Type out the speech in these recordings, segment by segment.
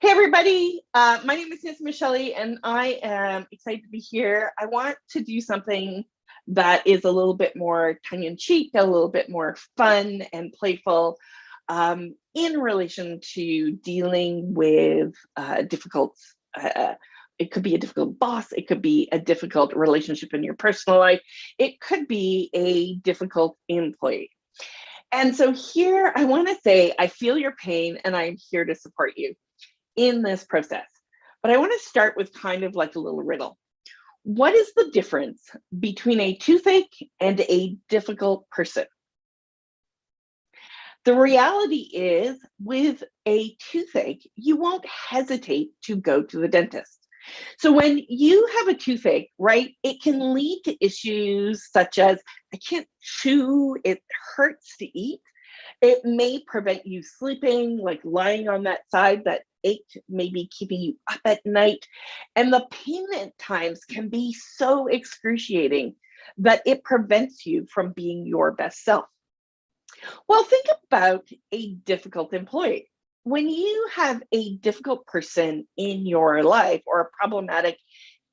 Hey everybody, my name is Michelle and I am excited to be here. I want to do something that is a little bit more tongue-in-cheek, a little bit more fun and playful in relation to dealing with difficult, it could be a difficult boss, it could be a difficult relationship in your personal life, it could be a difficult employee. And so here I want to say, I feel your pain and I'm here to support you in this process. But I want to start with kind of like a little riddle. What is the difference between a toothache and a difficult person? The reality is, with a toothache, you won't hesitate to go to the dentist. So when you have a toothache, right, it can lead to issues such as, I can't chew, it hurts to eat. It may prevent you sleeping, like lying on that side, that ache may be keeping you up at night. And the pain at times can be so excruciating that it prevents you from being your best self. Well, think about a difficult employee. When you have a difficult person in your life or a problematic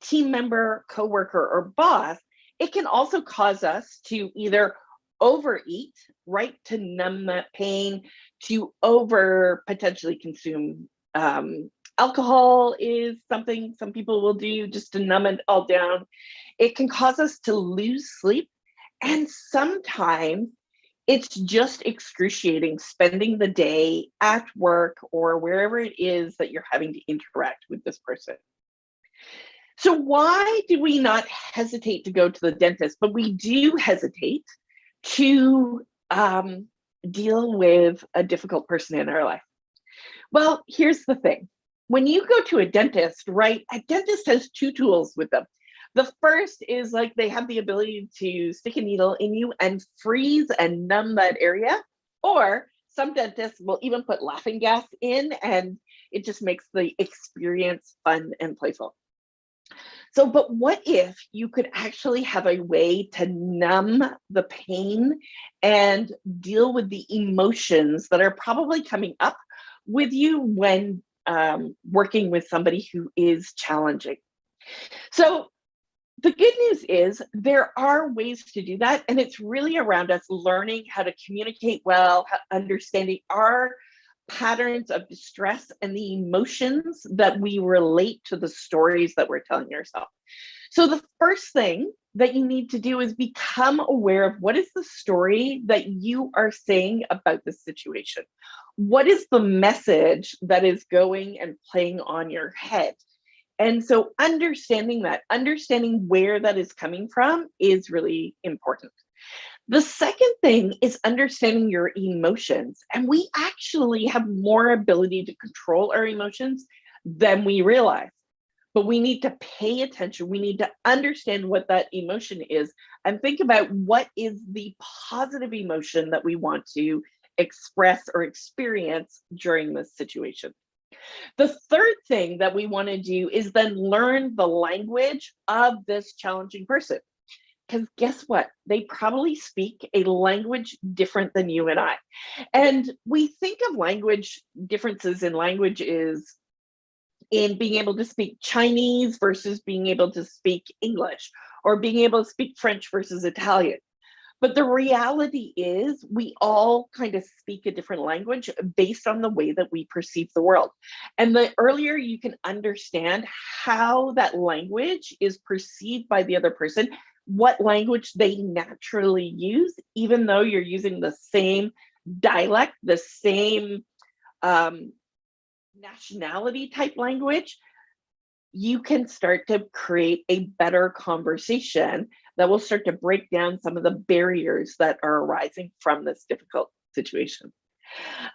team member, coworker, or boss, it can also cause us to either overeat, right, to numb that pain, to over potentially consume alcohol is something some people will do just to numb it all down. It can cause us to lose sleep, and sometimes it's just excruciating spending the day at work or wherever it is that you're having to interact with this person. So why do we not hesitate to go to the dentist, but we do hesitate to deal with a difficult person in our life? Well, here's the thing. When you go to a dentist, right, a dentist has two tools with them. The first is like they have the ability to stick a needle in you and freeze and numb that area. Or some dentists will even put laughing gas in, and it just makes the experience fun and playful. So, but what if you could actually have a way to numb the pain and deal with the emotions that are probably coming up with you when working with somebody who is challenging? So the good news is there are ways to do that, and it's really around us learning how to communicate well, understanding our patterns of distress and the emotions that we relate to the stories that we're telling ourselves. So the first thing that you need to do is become aware of what is the story that you are saying about the situation. What is the message that is going and playing on your head? And so understanding that, understanding where that is coming from is really important. The second thing is understanding your emotions. And we actually have more ability to control our emotions than we realize. But we need to pay attention. We need to understand what that emotion is and think about what is the positive emotion that we want to express or experience during this situation. The third thing that we want to do is then learn the language of this challenging person. Because guess what? They probably speak a language different than you and I. And we think of language differences in languages in being able to speak Chinese versus being able to speak English, or being able to speak French versus Italian. But the reality is we all kind of speak a different language based on the way that we perceive the world. And the earlier you can understand how that language is perceived by the other person, what language they naturally use, even though you're using the same dialect, the same nationality type language, you can start to create a better conversation that will start to break down some of the barriers that are arising from this difficult situation.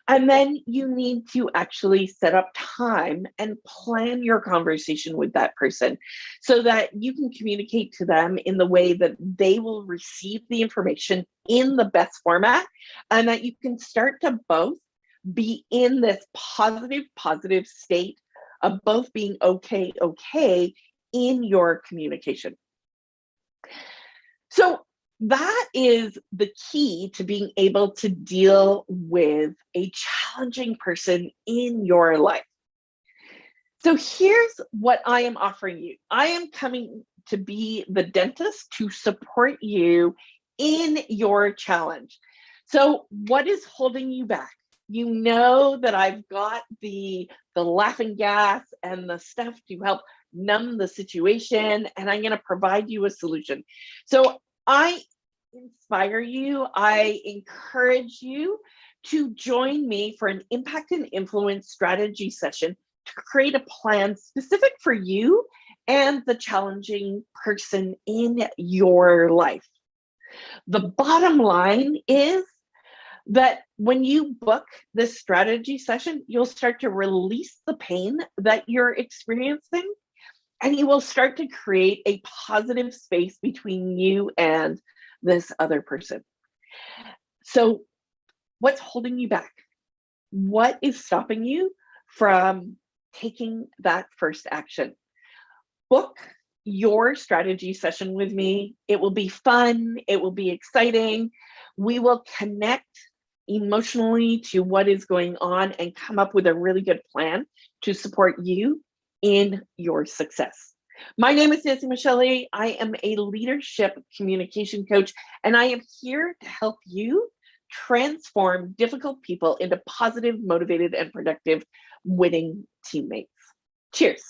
And then you need to actually set up time and plan your conversation with that person so that you can communicate to them in the way that they will receive the information in the best format, and that you can start to both be in this positive state of both being okay in your communication. So that is the key to being able to deal with a challenging person in your life. So here's what I am offering you. I am coming to be the dentist to support you in your challenge. So what is holding you back? You know that I've got the laughing gas and the stuff to help numb the situation, and I'm going to provide you a solution. So I inspire you, I encourage you to join me for an impact and influence strategy session to create a plan specific for you and the challenging person in your life. The bottom line is that when you book this strategy session, you'll start to release the pain that you're experiencing, and you will start to create a positive space between you and this other person. So, what's holding you back? What is stopping you from taking that first action? Book your strategy session with me. It will be fun. It will be exciting. We will connect emotionally to what is going on and come up with a really good plan to support you in your success. My name is Nancy Michelle. I am a leadership communication coach, and I am here to help you transform difficult people into positive, motivated, and productive winning teammates. Cheers.